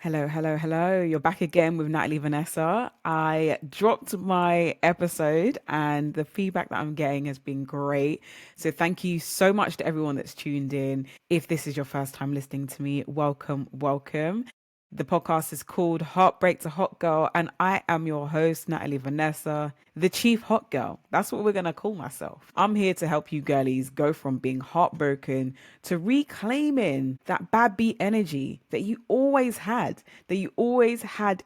Hello, hello, hello. You're back again with Natalie Vanessa. I dropped my episode and the feedback that I'm getting has been great. So thank you so much to everyone that's tuned in. If this is your first time listening to me, welcome, welcome. The podcast is called Heartbreak to Hot Girl, and I am your host, Natalie Vanessa, the chief hot girl. That's what we're going to call myself. I'm here to help you girlies go from being heartbroken to reclaiming that bad beat energy that you always had,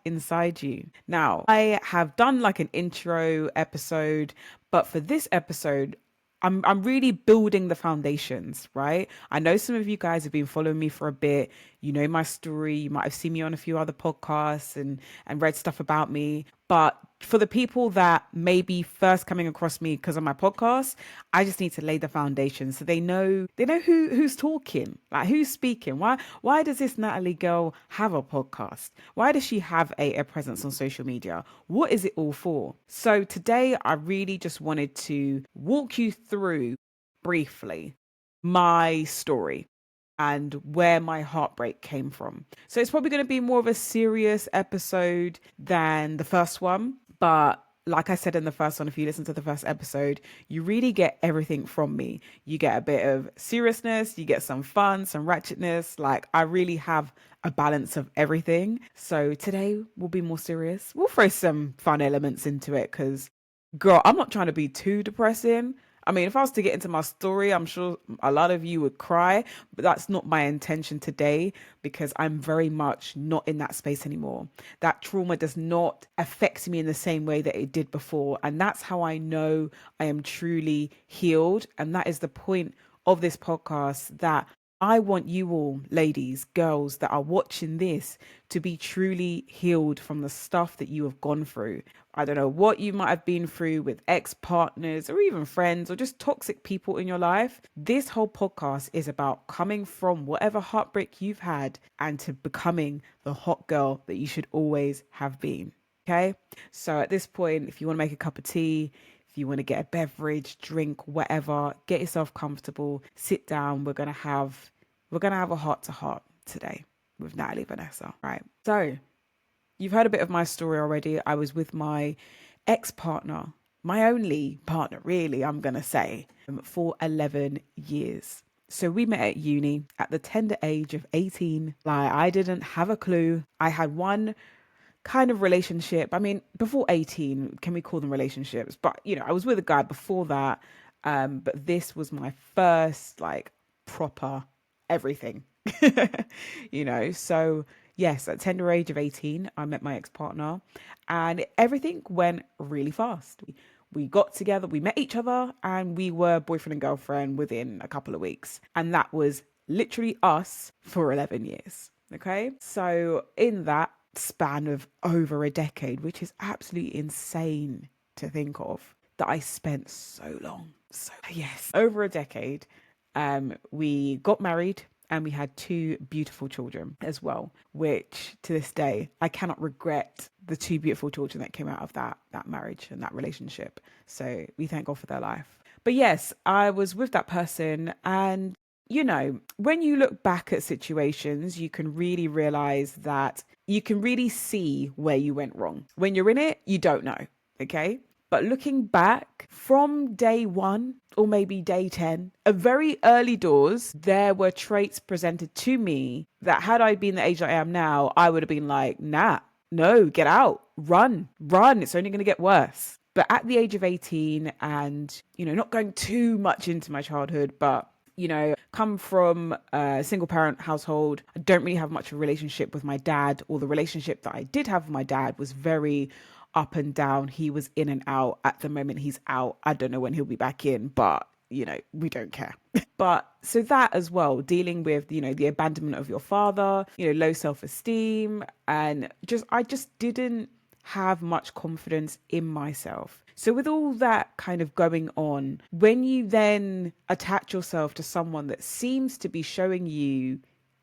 inside you. Now, I have done like an intro episode, but for this episode, I'm really building the foundations, right? I know some of you guys have been following me for a bit. You know my story. You might have seen me on a few other podcasts and read stuff about me. But for the people that may be first coming across me because of my podcast, I just need to lay the foundation so they know who's talking, like who's speaking. Why does this Natalie girl have a podcast? Why does she have a presence on social media? What is it all for? So today I really just wanted to walk you through briefly my story and where my heartbreak came from. So it's probably going to be more of a serious episode than the first one. But like I said in the first one, if you listen to the first episode, you really get everything from me. You get a bit of seriousness, you get some fun, some ratchetness. Like I really have a balance of everything. So today will be more serious. We'll throw some fun elements into it because, girl, I'm not trying to be too depressing. I mean, if I was to get into my story, I'm sure a lot of you would cry, but that's not my intention today because I'm very much not in that space anymore. That trauma does not affect me in the same way that it did before. And that's how I know I am truly healed. And that is the point of this podcast, that I want you all, ladies, girls that are watching this, to be truly healed from the stuff that you have gone through. I don't know what you might have been through with ex-partners or even friends or just toxic people in your life. This whole podcast is about coming from whatever heartbreak you've had and to becoming the hot girl that you should always have been. Okay? So at this point, if you want to make a cup of tea, if you want to get a beverage, drink, whatever, get yourself comfortable, sit down. We're gonna have a heart to heart today with Natalie Vanessa. Right. So you've heard a bit of my story already. I was with my ex-partner, my only partner, really, I'm gonna say, for 11 years. So we met at uni at the tender age of 18. Like I didn't have a clue. I had one kind of relationship. I mean, before 18, can we call them relationships? But, I was with a guy before that. But this was my first, like, proper everything, So, yes, at tender age of 18, I met my ex-partner and everything went really fast. We got together, we met each other, and we were boyfriend and girlfriend within a couple of weeks. And that was literally us for 11 years. Okay. So, in that span of over a decade, which is absolutely insane to think of, that I spent so long. So yes, over a decade, we got married and we had two beautiful children as well, which to this day, I cannot regret the two beautiful children that came out of that marriage and that relationship. So we thank God for their life. But yes, I was with that person, and when you look back at situations, you can really realize that you can really see where you went wrong. When you're in it, you don't know. Okay. But looking back from day one or maybe day 10, a very early doors, there were traits presented to me that had I been the age I am now, I would have been like, nah, no, get out, run. It's only going to get worse. But at the age of 18 and, not going too much into my childhood, but come from a single parent household. I don't really have much of a relationship with my dad, or the relationship that I did have with my dad was very up and down. He was in and out. At the moment he's out. I don't know when he'll be back in, but we don't care. But so that as well, dealing with, the abandonment of your father, low self-esteem, and I just didn't have much confidence in myself. So with all that kind of going on, when you then attach yourself to someone that seems to be showing you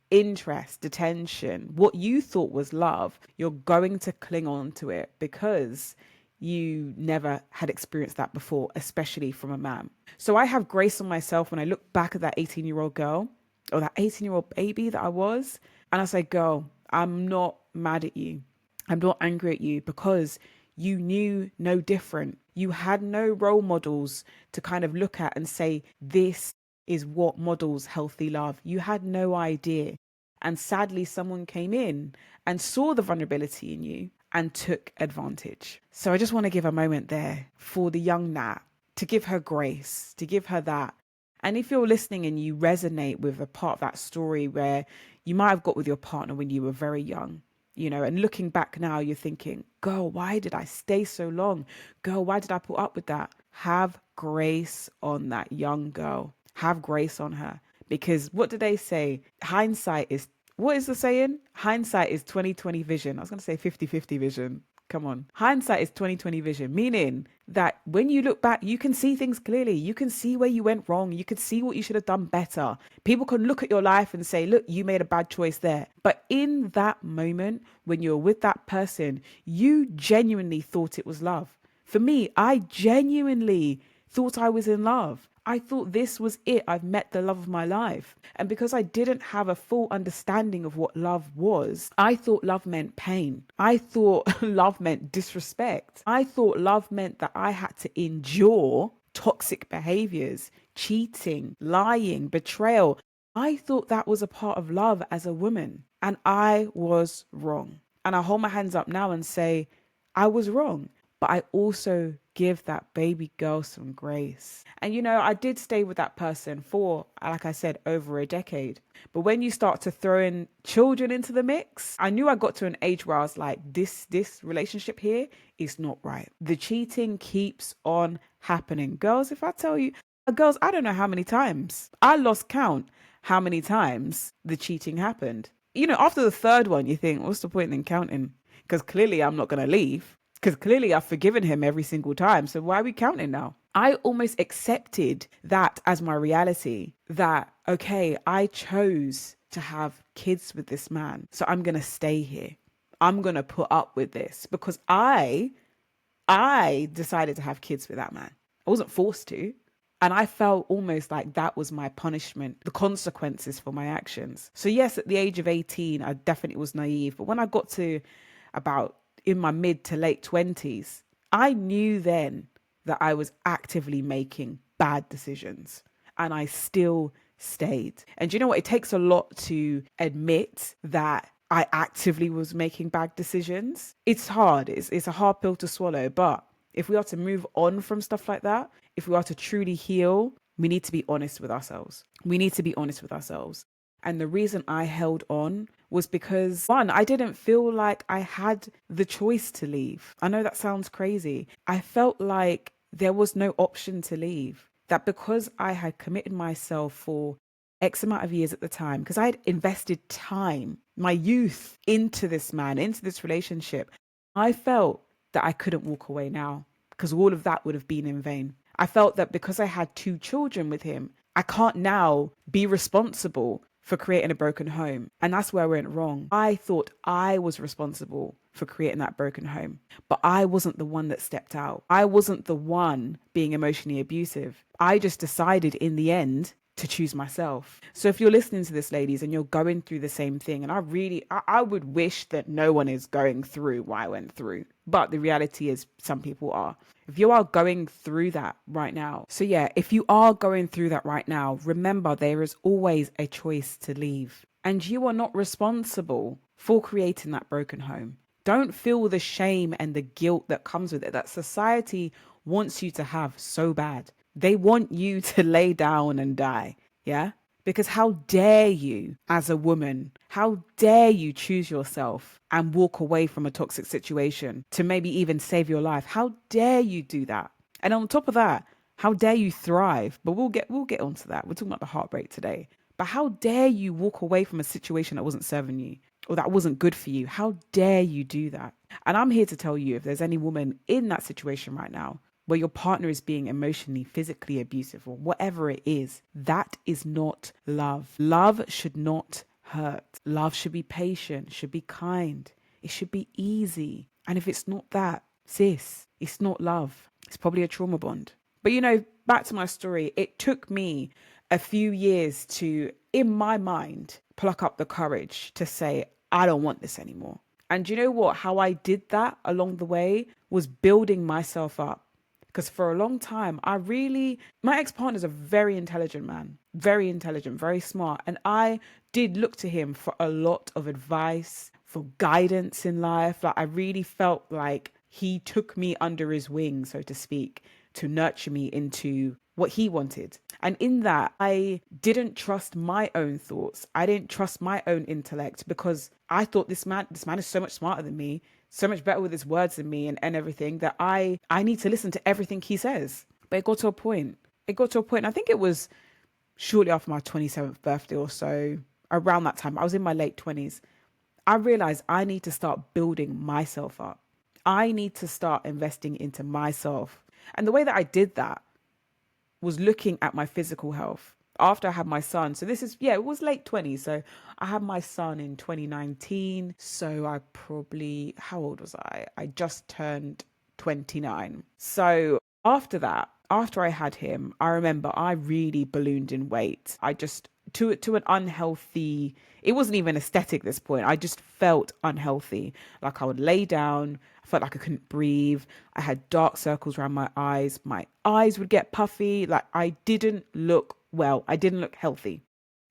interest, attention, what you thought was love, you're going to cling on to it because you never had experienced that before, especially from a man. So I have grace on myself when I look back at that 18-year-old girl or that 18-year-old baby that I was, and I say, girl, I'm not mad at you. I'm not angry at you because you knew no different. You had no role models to kind of look at and say, this is what models healthy love. You had no idea. And sadly, someone came in and saw the vulnerability in you and took advantage. So I just want to give a moment there for the young Nat, to give her grace, to give her that. And if you're listening and you resonate with a part of that story where you might have got with your partner when you were very young, and looking back now, you're thinking, girl, why did I stay so long? Girl, why did I put up with that? Have grace on that young girl. Have grace on her. Because what do they say? What is the saying? Hindsight is 20/20 vision. I was going to say 50/50 vision. Come on. Hindsight is 20/20 vision, meaning that when you look back, you can see things clearly. You can see where you went wrong. You can see what you should have done better. People can look at your life and say, look, you made a bad choice there. But in that moment, when you're with that person, you genuinely thought it was love. For me, I genuinely thought I was in love. I thought this was it. I've met the love of my life. And because I didn't have a full understanding of what love was, I thought love meant pain. I thought love meant disrespect. I thought love meant that I had to endure toxic behaviors, cheating, lying, betrayal. I thought that was a part of love as a woman. And I was wrong. And I hold my hands up now and say, I was wrong. But I also give that baby girl some grace. And I did stay with that person for, like I said, over a decade. But when you start to throw in children into the mix, I knew I got to an age where I was like, this relationship here is not right. The cheating keeps on happening. Girls, if I tell you, girls, I don't know how many times. I lost count how many times the cheating happened. After the third one, you think, what's the point in counting? Because clearly I'm not going to leave. Because clearly I've forgiven him every single time. So why are we counting now? I almost accepted that as my reality, that, okay, I chose to have kids with this man. So I'm going to stay here. I'm going to put up with this because I decided to have kids with that man. I wasn't forced to. And I felt almost like that was my punishment, the consequences for my actions. So yes, at the age of 18, I definitely was naive. But when I got to about in my mid to late 20s, I knew then that I was actively making bad decisions and I still stayed. And you know what? It takes a lot to admit that I actively was making bad decisions. It's hard. It's a hard pill to swallow. But if we are to move on from stuff like that, if we are to truly heal, we need to be honest with ourselves. We need to be honest with ourselves. And the reason I held on was because, one, I didn't feel like I had the choice to leave. I know that sounds crazy. I felt like there was no option to leave. That because I had committed myself for X amount of years at the time, because I had invested time, my youth into this man, into this relationship, I felt that I couldn't walk away now because all of that would have been in vain. I felt that because I had 2 children with him, I can't now be responsible for creating a broken home. And that's where I went wrong. I thought I was responsible for creating that broken home, but I wasn't the one that stepped out. I wasn't the one being emotionally abusive. I just decided in the end to choose myself. So if you're listening to this, ladies, and you're going through the same thing, and I would wish that no one is going through what I went through. But the reality is some people are. If you are going through that right now. So yeah, if you are going through that right now, remember there is always a choice to leave. And you are not responsible for creating that broken home. Don't feel the shame and the guilt that comes with it, that society wants you to have so bad. They want you to lay down and die. Yeah? Because how dare you as a woman, how dare you choose yourself and walk away from a toxic situation to maybe even save your life? How dare you do that? And on top of that, how dare you thrive? But we'll get onto that. We're talking about the heartbreak today. But how dare you walk away from a situation that wasn't serving you or that wasn't good for you? How dare you do that? And I'm here to tell you, if there's any woman in that situation right now, where your partner is being emotionally, physically abusive or whatever it is, that is not love. Love should not hurt. Love should be patient, should be kind. It should be easy. And if it's not that, sis, it's not love. It's probably a trauma bond. But back to my story, it took me a few years to, in my mind, pluck up the courage to say, I don't want this anymore. And you know what? How I did that along the way was building myself up. Because for a long time, my ex partner is a very intelligent man, very intelligent, very smart. And I did look to him for a lot of advice, for guidance in life. Like, I really felt like he took me under his wing, so to speak, to nurture me into what he wanted. And in that, I didn't trust my own thoughts. I didn't trust my own intellect because I thought this man is so much smarter than me, so much better with his words than me and everything that I need to listen to everything he says. But it got to a point. It got to a point. I think it was shortly after my 27th birthday or so, around that time. I was in my late 20s. I realized I need to start building myself up. I need to start investing into myself. And the way that I did that was looking at my physical health after I had my son. So this is, yeah, it was late 20s. So I had my son in 2019. So I probably, how old was I? I just turned 29. So after that, after I had him, I remember I really ballooned in weight. I just, to an unhealthy, it wasn't even aesthetic at this point. I just felt unhealthy. Like I would lay down, I felt like I couldn't breathe. I had dark circles around my eyes. My eyes would get puffy. Like I didn't look well. I didn't look healthy.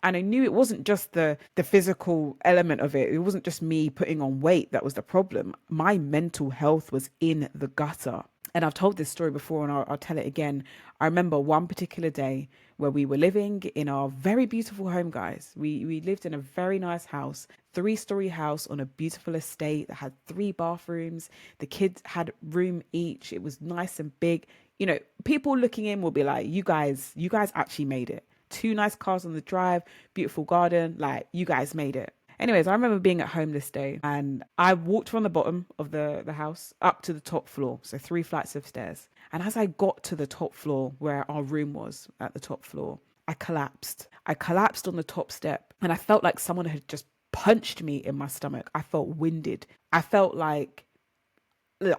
And I knew it wasn't just the physical element of it. It wasn't just me putting on weight that was the problem. My mental health was in the gutter. And I've told this story before and I'll tell it again. I remember one particular day where we were living in our very beautiful home, guys. We lived in a very nice house, 3-story house on a beautiful estate that had 3 bathrooms. The kids had room each. It was nice and big. You know, people looking in will be like, you guys actually made it. 2 nice cars on the drive, beautiful garden. Like, you guys made it. Anyways, I remember being at home this day and I walked from the bottom of the house up to the top floor. So 3 flights of stairs. And as I got to the top floor where our room was at the top floor, I collapsed. I collapsed on the top step and I felt like someone had just punched me in my stomach. I felt winded. I felt like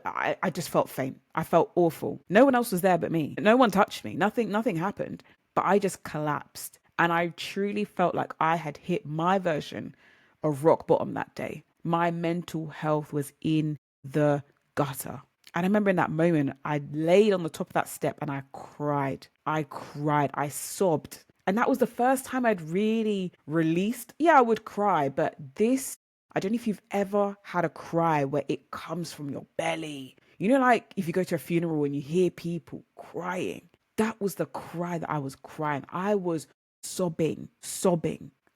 I just felt faint. I felt awful. No one else was there but me. No one touched me. Nothing happened. But I just collapsed. And I truly felt like I had hit my version of rock bottom that day. My mental health was in the gutter. And I remember in that moment, I laid on the top of that step and I cried. I cried. I sobbed. And that was the first time I'd really released. Yeah, I would cry, but this, I don't know if you've ever had a cry where it comes from your belly. You know, like if you go to a funeral and you hear people crying, that was the cry that I was crying. I was sobbing.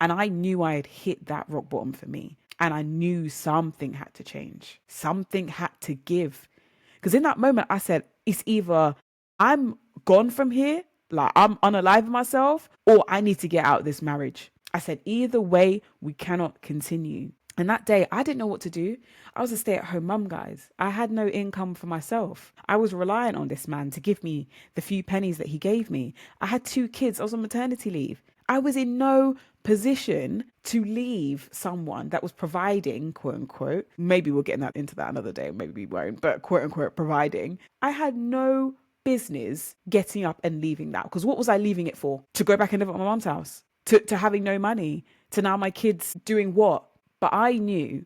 And I knew I had hit that rock bottom for me. And I knew something had to change. Something had to give. Because in that moment, I said, it's either I'm gone from here, like I'm unalive myself, or I need to get out of this marriage. I said, either way, we cannot continue. And that day, I didn't know what to do. I was a stay-at-home mum, guys. I had no income for myself. I was reliant on this man to give me the few pennies that he gave me. I had 2 kids. I was on maternity leave. I was in no position to leave someone that was providing, quote unquote. Maybe we'll get into that another day. Maybe we won't, but quote unquote providing. I had no business getting up and leaving that, because what was I leaving it for? To go back and live at my mom's house, to having no money, to now my kids doing what? But I knew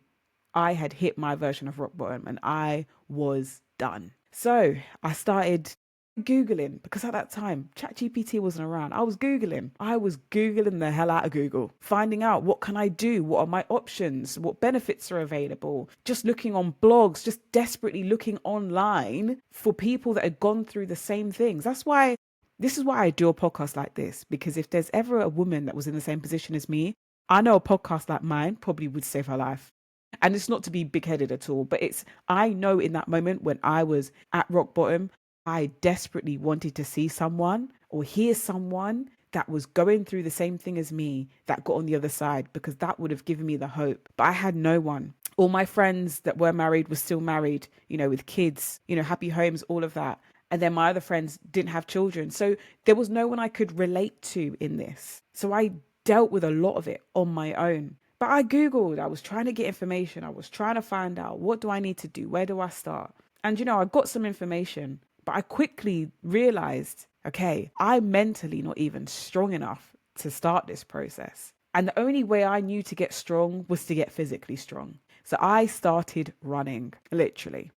I had hit my version of rock bottom and I was done. So I started Googling, because at that time, ChatGPT wasn't around. I was Googling the hell out of Google, finding out what can I do? What are my options? What benefits are available? Just looking on blogs, just desperately looking online for people that had gone through the same things. This is why I do a podcast like this, because if there's ever a woman that was in the same position as me, I know a podcast like mine probably would save her life. And it's not to be big-headed at all, but I know in that moment when I was at rock bottom, I desperately wanted to see someone or hear someone that was going through the same thing as me that got on the other side, because that would have given me the hope. But I had no one. All my friends that were married were still married, with kids, happy homes, all of that. And then my other friends didn't have children. So there was no one I could relate to in this. So I dealt with a lot of it on my own. But I Googled, I was trying to get information. I was trying to find out, what do I need to do? Where do I start? And, I got some information, but I quickly realized, okay, I'm mentally not even strong enough to start this process. And the only way I knew to get strong was to get physically strong. So I started running, literally.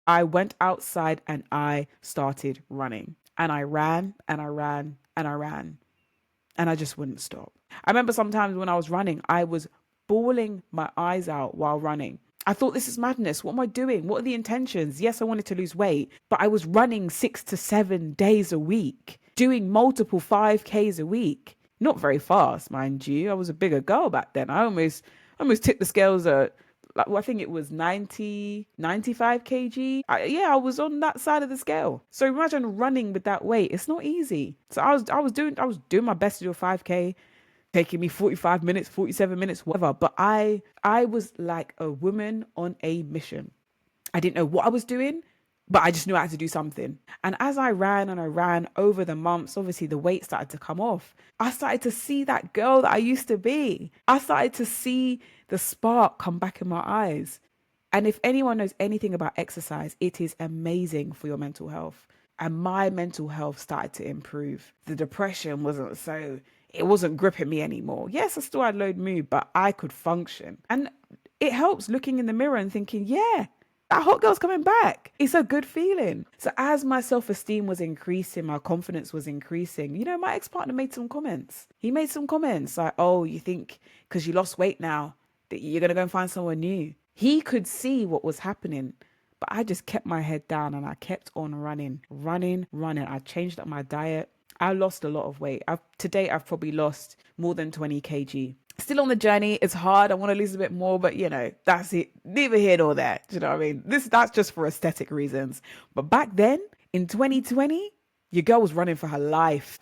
I went outside and I started running. And I ran and I ran and I ran. And I just wouldn't stop. I remember sometimes when I was running, I was bawling my eyes out while running. I thought, this is madness. What am I doing? What are the intentions? Yes, I wanted to lose weight, but I was running 6 to 7 days a week, doing multiple 5Ks a week. Not very fast, mind you. I was a bigger girl back then. I almost tipped the scales at, like, well, I think it was 90, 95 kg. I was on that side of the scale. So imagine running with that weight. It's not easy. So I was doing my best to do a 5K, taking me 45 minutes, 47 minutes, whatever. But I was like a woman on a mission. I didn't know what I was doing, but I just knew I had to do something. And as I ran and I ran over the months, obviously the weight started to come off. I started to see that girl that I used to be. I started to see the spark come back in my eyes. And if anyone knows anything about exercise, it is amazing for your mental health. And my mental health started to improve. The depression it wasn't gripping me anymore. Yes, I still had low mood, but I could function. And it helps looking in the mirror and thinking, yeah, that hot girl's coming back. It's a good feeling. So as my self-esteem was increasing, my confidence was increasing, my ex-partner made some comments. He made some comments like, oh, you think because you lost weight now that you're going to go and find someone new. He could see what was happening, but I just kept my head down and I kept on running. I changed up my diet. I lost a lot of weight. To date, I've probably lost more than 20 kg. Still on the journey. It's hard. I want to lose a bit more, but that's it. Neither here nor there. Do you know what I mean? That's just for aesthetic reasons. But back then in 2020, your girl was running for her life,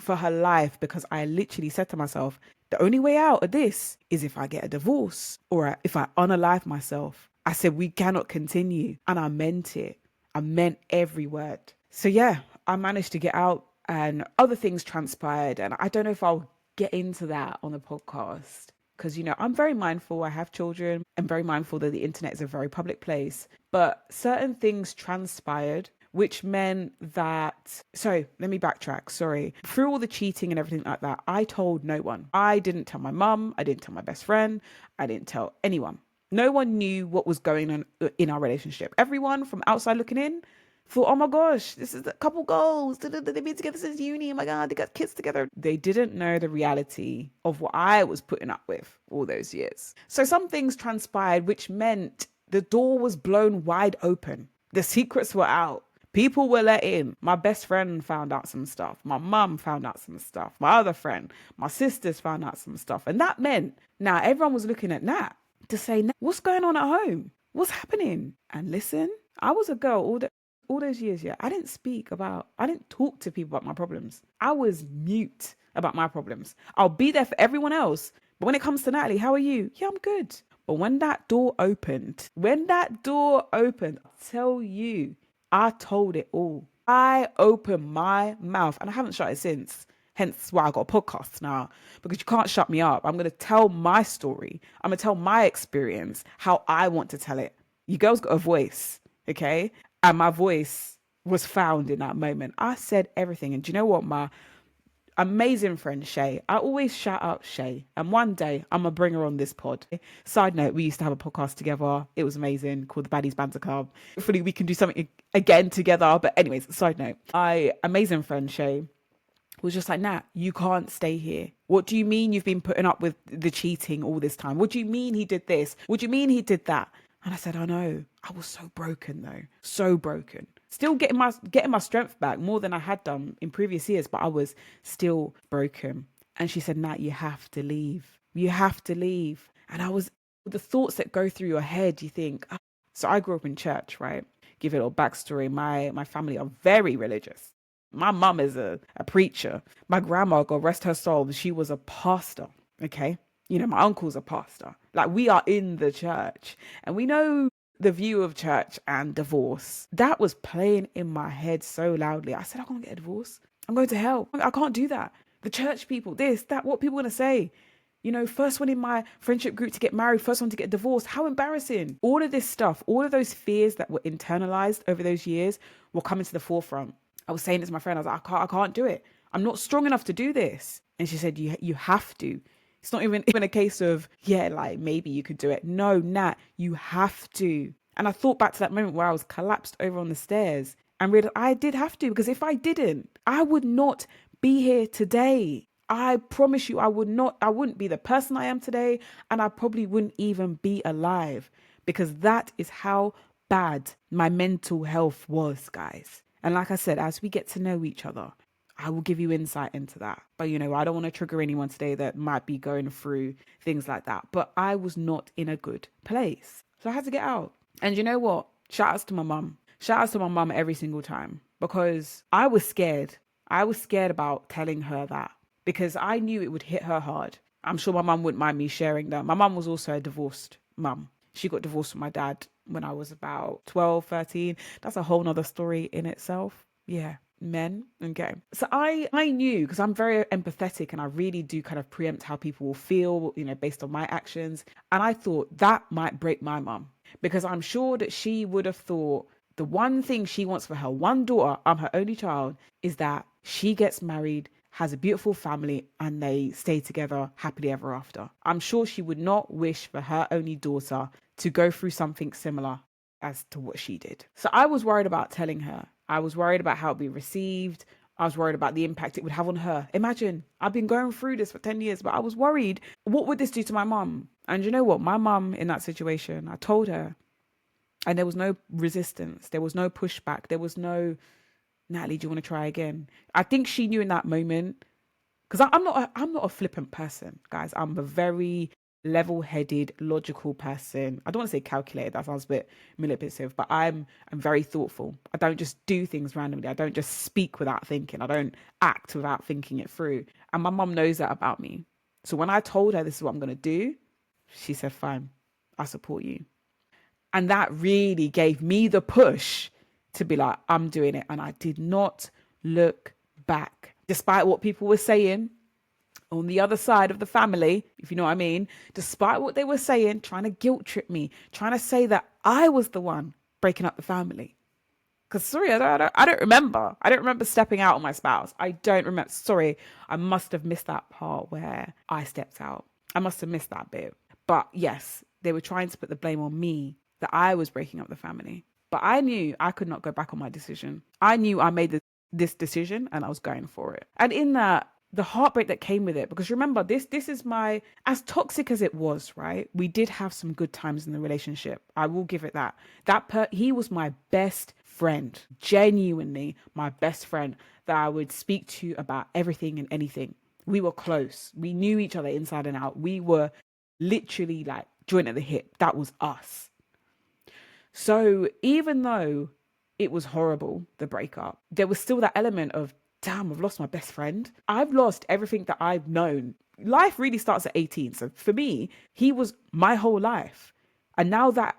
because I literally said to myself, the only way out of this is if I get a divorce or if I unalive myself. I said, we cannot continue. And I meant it. I meant every word. So yeah, I managed to get out and other things transpired. And I don't know if I'll get into that on the podcast. Because, I'm very mindful. I have children. I'm very mindful that the internet is a very public place. But certain things transpired, which meant that... So let me backtrack. Sorry. Through all the cheating and everything like that, I told no one. I didn't tell my mum. I didn't tell my best friend. I didn't tell anyone. No one knew what was going on in our relationship. Everyone from outside looking in thought, oh my gosh, this is a couple goals. They've been together since uni. Oh my God, they got kids together. They didn't know the reality of what I was putting up with all those years. So some things transpired, which meant the door was blown wide open. The secrets were out. People were let in. My best friend found out some stuff. My mum found out some stuff. My other friend, my sisters found out some stuff. And that meant now everyone was looking at Nat to say, Nat, what's going on at home? What's happening? And listen, I was a girl all those years, yeah, I didn't talk to people about my problems. I was mute about my problems. I'll be there for everyone else. But when it comes to Natalie, how are you? Yeah, I'm good. But when that door opened, I tell you, I told it all. I opened my mouth and I haven't shut it since. Hence why I got a podcast now, because you can't shut me up. I'm going to tell my story. I'm going to tell my experience, how I want to tell it. You girls got a voice, okay? And my voice was found in that moment. I said everything. And do you know what? My amazing friend, Shay, I always shout out Shay. And one day I'm going to bring her on this pod. Side note, we used to have a podcast together. It was amazing, called the Baddies Banter Club. Hopefully we can do something again together. But anyways, side note, amazing friend, Shay, was just like, Nat, you can't stay here. What do you mean you've been putting up with the cheating all this time? What do you mean he did this? What do you mean he did that? And I said, I know. I was so broken though. So broken. Still getting my strength back more than I had done in previous years, but I was still broken. And she said, Nat, you have to leave. You have to leave. And the thoughts that go through your head, you think, oh. So I grew up in church, right? Give it a little backstory. My family are very religious. My mum is a preacher. My grandma, God rest her soul, she was a pastor, okay? My uncle's a pastor. Like, we are in the church. And we know the view of church and divorce. That was playing in my head so loudly. I said, I can't get a divorce. I'm going to hell. I can't do that. The church people, this, that, what people going to say? First one in my friendship group to get married, first one to get divorced. How embarrassing. All of this stuff, all of those fears that were internalized over those years were coming to the forefront. I was saying this to my friend. I was like, I can't do it. I'm not strong enough to do this. And she said, you have to. It's not even a case of, yeah, like maybe you could do it. No, Nat, you have to. And I thought back to that moment where I was collapsed over on the stairs and realized I did have to, because if I didn't, I would not be here today. I promise you, I wouldn't be the person I am today, and I probably wouldn't even be alive, because that is how bad my mental health was, guys. And like I said, as we get to know each other, I will give you insight into that. But I don't want to trigger anyone today that might be going through things like that. But I was not in a good place. So I had to get out. And you know what? Shout outs to my mum. Shout outs to my mum every single time, because I was scared. I was scared about telling her that, because I knew it would hit her hard. I'm sure my mum wouldn't mind me sharing that. My mum was also a divorced mum. She got divorced from my dad when I was about 12, 13. That's a whole nother story in itself. Yeah, men. Okay. So I knew, because I'm very empathetic and I really do kind of preempt how people will feel, based on my actions. And I thought that might break my mum, because I'm sure that she would have thought the one thing she wants for her one daughter, I'm her only child, is that she gets married, has a beautiful family, and they stay together happily ever after. I'm sure she would not wish for her only daughter to go through something similar as to what she did. So I was worried about telling her. I was worried about how it'd be received. I was worried about the impact it would have on her. Imagine, I've been going through this for 10 years, but I was worried, what would this do to my mum? And you know what? My mum in that situation, I told her, and there was no resistance. There was no pushback. There was no, Natalie, do you want to try again? I think she knew in that moment, because I'm not a flippant person, guys. I'm a very level-headed, logical person. I don't want to say calculated. That sounds a bit manipulative, but I'm very thoughtful. I don't just do things randomly. I don't just speak without thinking. I don't act without thinking it through. And my mum knows that about me. So when I told her this is what I'm going to do, she said, fine, I support you. And that really gave me the push to be like, I'm doing it. And I did not look back. Despite what people were saying on the other side of the family, if you know what I mean, despite what they were saying, trying to guilt trip me, trying to say that I was the one breaking up the family. Because sorry, I don't remember. I don't remember stepping out on my spouse. I don't remember. Sorry, I must have missed that part where I stepped out. I must have missed that bit. But yes, they were trying to put the blame on me that I was breaking up the family. But I knew I could not go back on my decision. I knew I made this decision and I was going for it. And in that, the heartbreak that came with it, because remember, this is my, as toxic as it was, right? We did have some good times in the relationship. I will give it that. He was my best friend, genuinely my best friend that I would speak to about everything and anything. We were close. We knew each other inside and out. We were literally like joint at the hip. That was us. So even though it was horrible, the breakup, there was still that element of, damn, I've lost my best friend. I've lost everything that I've known. Life really starts at 18. So for me, he was my whole life. And now that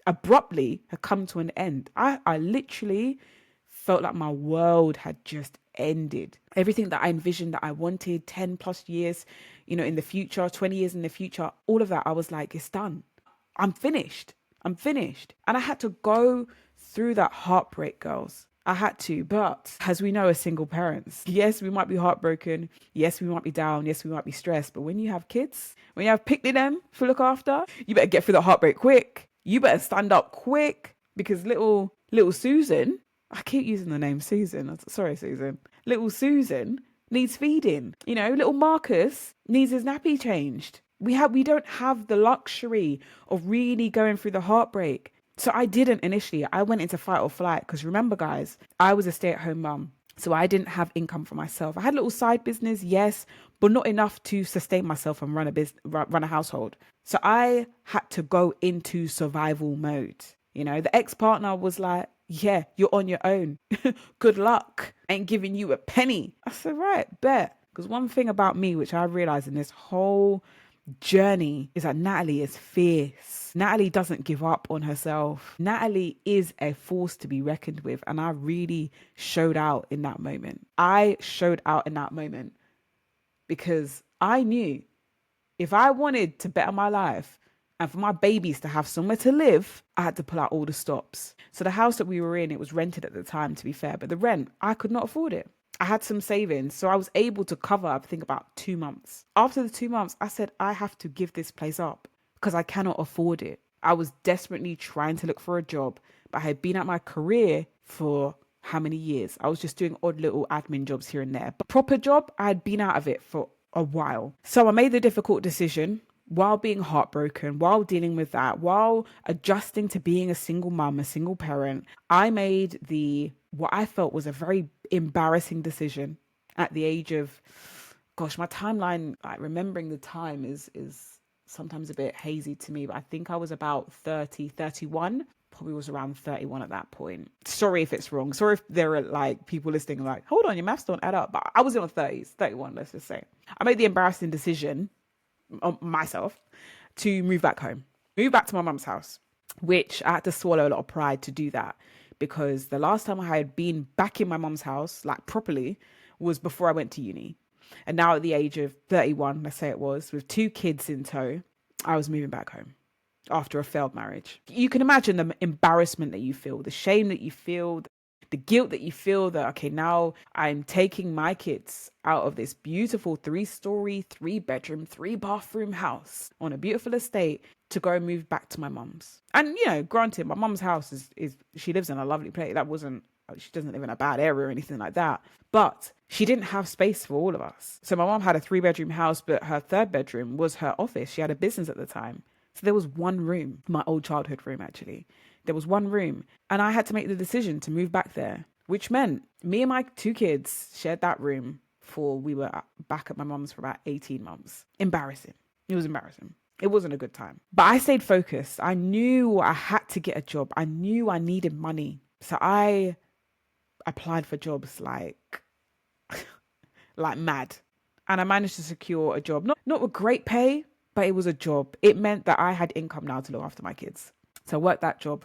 abruptly had come to an end, I literally felt like my world had just ended. Everything that I envisioned that I wanted 10 plus years, in the future, 20 years in the future, all of that, I was like, it's done. I'm finished. And I had to go through that heartbreak, girls. I had to. But as we know, as single parents, yes, we might be heartbroken. Yes, we might be down. Yes, we might be stressed. But when you have kids, when you have picked them to look after, you better get through the heartbreak quick. You better stand up quick, because little Susan, I keep using the name Susan. Sorry, Susan. Little Susan needs feeding. Little Marcus needs his nappy changed. We don't have the luxury of really going through the heartbreak. So I didn't initially. I went into fight or flight, because remember, guys, I was a stay-at-home mum. So I didn't have income for myself. I had a little side business, yes, but not enough to sustain myself and run a household. So I had to go into survival mode. The ex-partner was like, yeah, you're on your own. Good luck. Ain't giving you a penny. I said, right, bet. Because one thing about me, which I realized in this whole journey, is that Natalie is fierce. Natalie doesn't give up on herself. Natalie is a force to be reckoned with. And I really showed out in that moment. Because I knew if I wanted to better my life and for my babies to have somewhere to live, I had to pull out all the stops. So the house that we were in, it was rented at the time, to be fair, but the rent, I could not afford it. I had some savings. So I was able to cover, I think, about 2 months. After the 2 months, I said, I have to give this place up because I cannot afford it. I was desperately trying to look for a job, but I had been at my career for how many years? I was just doing odd little admin jobs here and there. But proper job, I had been out of it for a while. So I made the difficult decision while being heartbroken, while dealing with that, while adjusting to being a single mum, a single parent. I made what I felt was a very embarrassing decision at the age of, gosh, my timeline, like remembering the time is sometimes a bit hazy to me, but I think I was about 30, 31. Probably was around 31 at that point. Sorry if it's wrong. Sorry if there are like people listening like, hold on, your maths don't add up. But I was in my 30s, 31, let's just say. I made the embarrassing decision on myself to move back home, move back to my mum's house, which I had to swallow a lot of pride to do that, because the last time I had been back in my mum's house, like properly, was before I went to uni. And now at the age of 31, let's say it was, with 2 kids in tow, I was moving back home after a failed marriage. You can imagine the embarrassment that you feel, the shame that you feel, the guilt that you feel that, okay, now I'm taking my kids out of this beautiful 3-story, 3-bedroom, 3-bathroom house on a beautiful estate to go and move back to my mum's. And, granted, my mum's house is she lives in a lovely place. She doesn't live in a bad area or anything like that. But she didn't have space for all of us. So my mum had a 3-bedroom house, but her 3rd bedroom was her office. She had a business at the time. So there was one room, my old childhood room, actually. There was one room. And I had to make the decision to move back there, which meant me and my 2 kids shared that room for, we were back at my mum's for about 18 months. Embarrassing. It was embarrassing. It wasn't a good time. But I stayed focused. I knew I had to get a job. I knew I needed money. So I applied for jobs like mad. And I managed to secure a job. Not with great pay, but it was a job. It meant that I had income now to look after my kids. So I worked that job.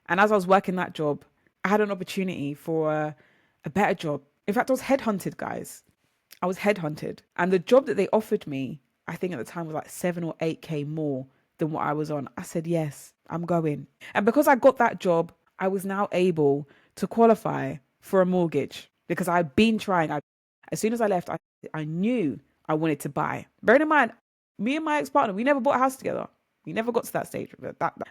And as I was working that job, I had an opportunity for a better job. In fact, I was headhunted, guys. I was headhunted. And the job that they offered me, I think at the time was like 7 or 8K more than what I was on. I said, yes, I'm going. And because I got that job, I was now able to qualify for a mortgage because I'd been trying. As soon as I left, I knew I wanted to buy. Bearing in mind, me and my ex-partner, we never bought a house together. We never got to that stage.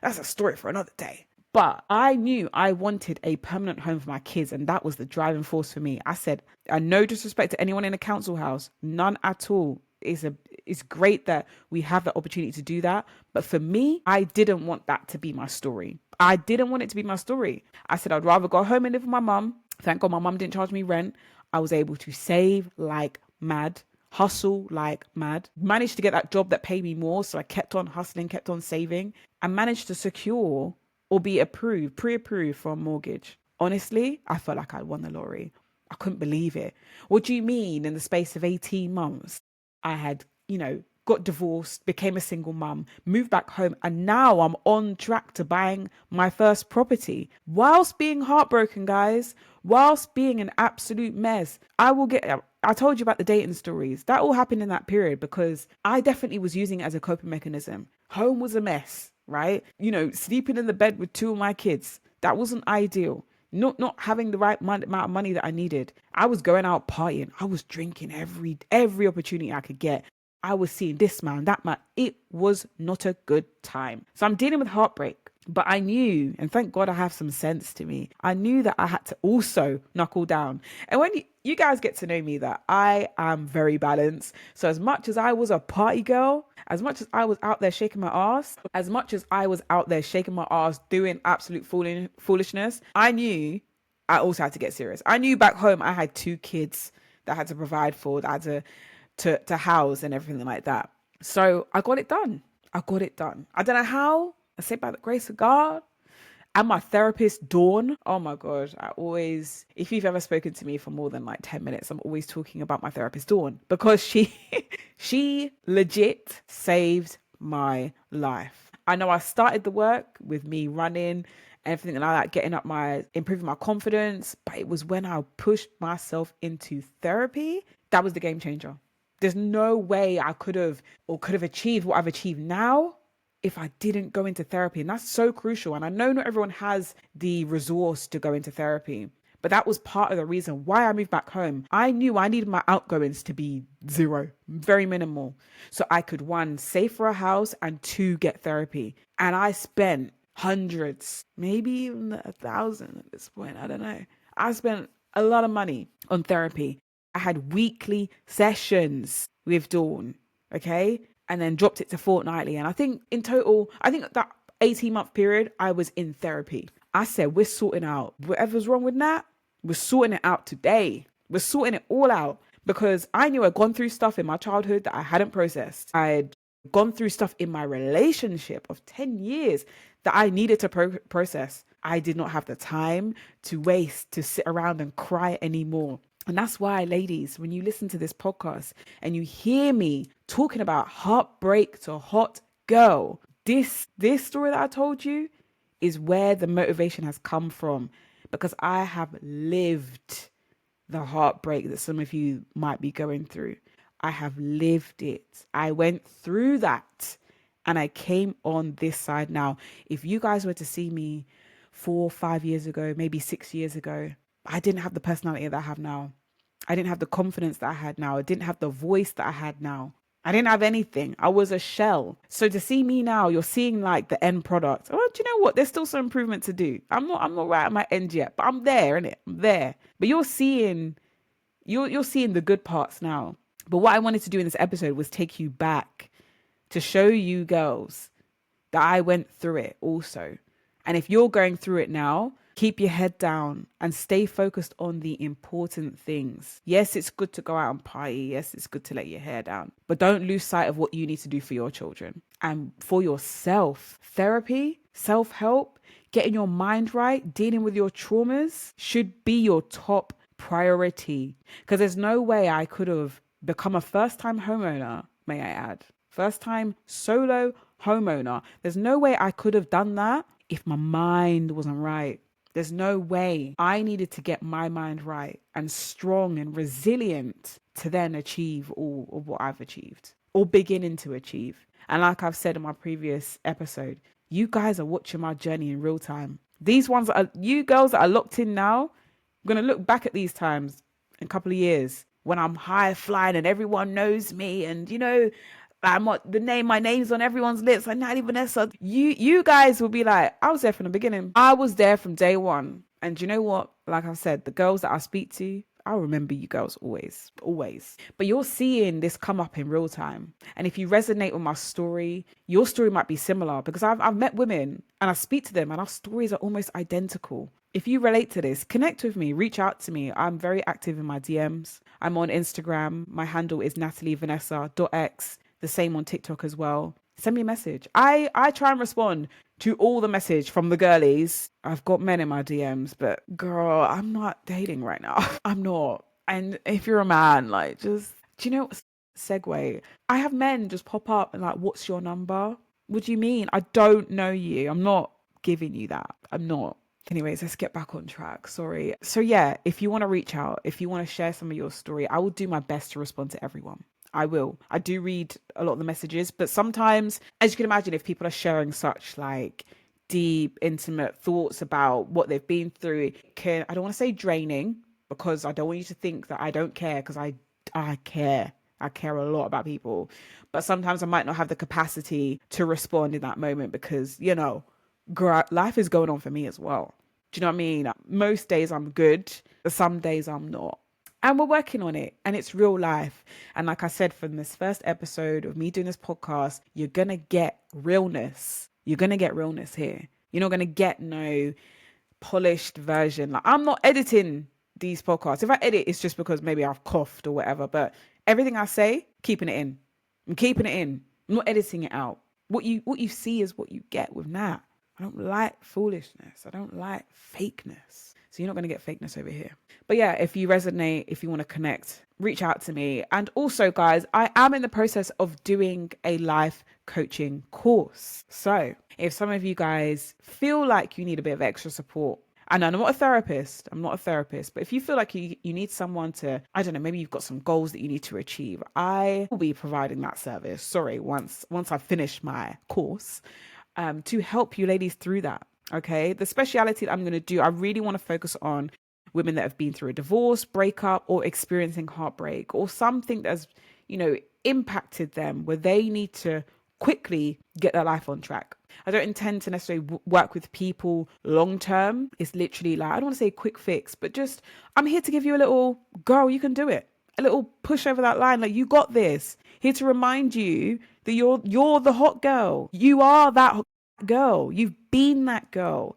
That's a story for another day. But I knew I wanted a permanent home for my kids, and that was the driving force for me. I said, and no disrespect to anyone in a council house, none at all. It's great that we have the opportunity to do that. But for me, I didn't want that to be my story. I didn't want it to be my story. I said, I'd rather go home and live with my mum. Thank God my mum didn't charge me rent. I was able to save like mad, hustle like mad, managed to get that job that paid me more. So I kept on hustling, kept on saving, and managed to secure or be pre-approved for a mortgage. Honestly, I felt like I'd won the lottery. I couldn't believe it. What do you mean in the space of 18 months? I had, got divorced, became a single mum, moved back home, and now I'm on track to buying my first property whilst being heartbroken, guys, whilst being an absolute mess. I told you about the dating stories. That all happened in that period because I definitely was using it as a coping mechanism. Home was a mess, right? Sleeping in the bed with 2 of my kids. That wasn't ideal. Not having the right amount of money that I needed. I was going out partying. I was drinking every opportunity I could get. I was seeing this man, that man. It was not a good time. So I'm dealing with heartbreak. But I knew, and thank God I have some sense to me, I knew that I had to also knuckle down. And when you guys get to know me, that I am very balanced. So as much as I was a party girl, as much as I was out there shaking my ass, doing absolute foolishness, I knew I also had to get serious. I knew back home I had 2 kids that I had to provide for, that I had to house and everything like that. So I got it done. I don't know how. I say by the grace of God and my therapist, Dawn. Oh my God. If you've ever spoken to me for more than like 10 minutes, I'm always talking about my therapist, Dawn, because she legit saved my life. I know I started the work with me running, everything like that, improving my confidence. But it was when I pushed myself into therapy, that was the game changer. There's no way I could have achieved what I've achieved now if I didn't go into therapy. And that's so crucial. And I know not everyone has the resource to go into therapy, But that was part of the reason why I moved back home. I knew I needed my outgoings to be zero, very minimal. So I could, one, save for a house, and two, get therapy. And I spent hundreds, maybe even 1,000 at this point. I don't know. I spent a lot of money on therapy. I had weekly sessions with Dawn, okay? And then dropped it to fortnightly. And I think in total, that 18-month period, I was in therapy. I said, we're sorting out whatever's wrong with Nat. We're sorting it out today. We're sorting it all out, because I knew I'd gone through stuff in my childhood that I hadn't processed. I'd gone through stuff in my relationship of 10 years that I needed to process. I did not have the time to waste to sit around and cry anymore. And that's why, ladies, when you listen to this podcast and you hear me talking about heartbreak to hot girl, this story that I told you is where the motivation has come from, because I have lived the heartbreak that some of you might be going through. I have lived it. I went through that and I came on this side now. If you guys were to see me 4 or 5 years ago, maybe 6 years ago, I didn't have the personality that I have now. I didn't have the confidence that I had now. I didn't have the voice that I had now. I didn't have anything. I was a shell. So to see me now, you're seeing like the end product. Oh, do you know what? There's still some improvement to do. I'm not right at my end yet, but I'm there, innit? I'm there. But you're seeing the good parts now. But what I wanted to do in this episode was take you back to show you girls that I went through it also. And if you're going through it now, keep your head down and stay focused on the important things. Yes, it's good to go out and party. Yes, it's good to let your hair down. But don't lose sight of what you need to do for your children and for yourself. Therapy, self-help, getting your mind right, dealing with your traumas should be your top priority. Because there's no way I could have become a first-time homeowner, may I add. First-time solo homeowner. There's no way I could have done that if my mind wasn't right. There's no way. I needed to get my mind right and strong and resilient to then achieve all of what I've achieved or beginning to achieve. And like I've said in my previous episode, you guys are watching my journey in real time. These ones are you girls that are locked in now. I'm going to look back at these times in a couple of years when I'm high flying and everyone knows me and, you know, my name's on everyone's lips. Like Natalie Vanessa. You guys will be like, I was there from the beginning. I was there from day one. And you know what? Like I said, the girls that I speak to, I'll remember you girls always. But you're seeing this come up in real time. And if you resonate with my story, your story might be similar, because I've met women and I speak to them and our stories are almost identical. If you relate to this, connect with me, reach out to me. I'm very active in my DMs. I'm on Instagram. My handle is natalievanessa.x. The same on TikTok as well. Send me a message. I try and respond to all the message from the girlies. I've got men in my DMs, but girl, I'm not dating right now. I'm not. And if you're a man, like, just, do you know what? Segue. I have men just pop up and like, what's your number? What do you mean? I don't know you. I'm not giving you that. I'm not. Anyways, let's get back on track. Sorry. So yeah, if you want to reach out, if you want to share some of your story, I will do my best to respond to everyone. I will. I do read a lot of the messages, but sometimes, as you can imagine, if people are sharing such like deep, intimate thoughts about what they've been through, I don't want to say draining, because I don't want you to think that I don't care, because I care. I care a lot about people, but sometimes I might not have the capacity to respond in that moment because, you know, life is going on for me as well. Do you know what I mean? Most days I'm good, but some days I'm not. And we're working on it, and it's real life. And like I said, from this first episode of me doing this podcast, you're going to get realness. You're going to get realness here. You're not going to get no polished version. Like, I'm not editing these podcasts. If I edit, it's just because maybe I've coughed or whatever. But everything I say, keeping it in. I'm keeping it in. I'm not editing it out. What you see is what you get with Nat. I don't like foolishness. I don't like fakeness. So you're not going to get fakeness over here. But yeah, if you resonate, if you want to connect, reach out to me. And also, guys, I am in the process of doing a life coaching course. So if some of you guys feel like you need a bit of extra support, and I'm not a therapist, but if you feel like you need someone to, I don't know, maybe you've got some goals that you need to achieve, I will be providing that service. Once I finish my course, to help you ladies through that. Okay. The speciality that I'm going to do, I really want to focus on women that have been through a divorce, breakup, or experiencing heartbreak, or something that's, impacted them where they need to quickly get their life on track. I don't intend to necessarily work with people long term. It's literally like, I don't want to say quick fix, but just, I'm here to give you a little, girl, you can do it. A little push over that line. Like, you got this. Here to remind you that you're the hot girl. You are that hot girl. You've been that girl.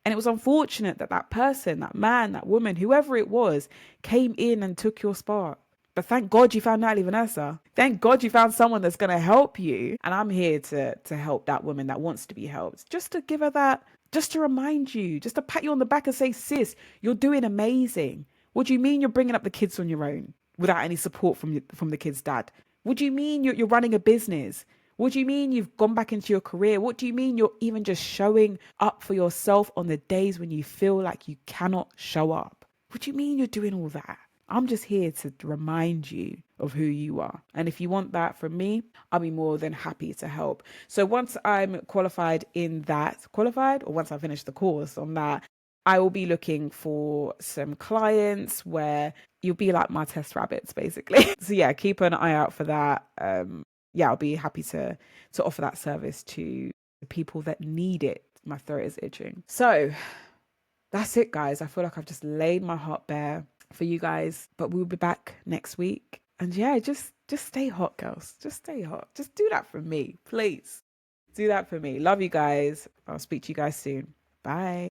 And it was unfortunate that that person, that man, that woman, whoever it was, came in and took your spot. But thank God you found Natalie Vanessa. Thank God you found someone that's going to help you. And I'm here to help that woman that wants to be helped. Just to give her that, just to remind you, just to pat you on the back and say, sis, you're doing amazing. What do you mean you're bringing up the kids on your own without any support from the kid's dad? What do you mean you're running a business? What do you mean you've gone back into your career? What do you mean you're even just showing up for yourself on the days when you feel like you cannot show up? What do you mean you're doing all that? I'm just here to remind you of who you are. And if you want that from me, I'll be more than happy to help. So once I'm qualified, or once I finish the course on that, I will be looking for some clients where you'll be like my test rabbits, basically. So yeah, keep an eye out for that. Yeah, I'll be happy to offer that service to the people that need it. My throat is itching. So that's it, guys. I feel like I've just laid my heart bare for you guys, but we'll be back next week. And yeah, just stay hot, girls. Just stay hot. Just do that for me, please. Do that for me. Love you guys. I'll speak to you guys soon. Bye.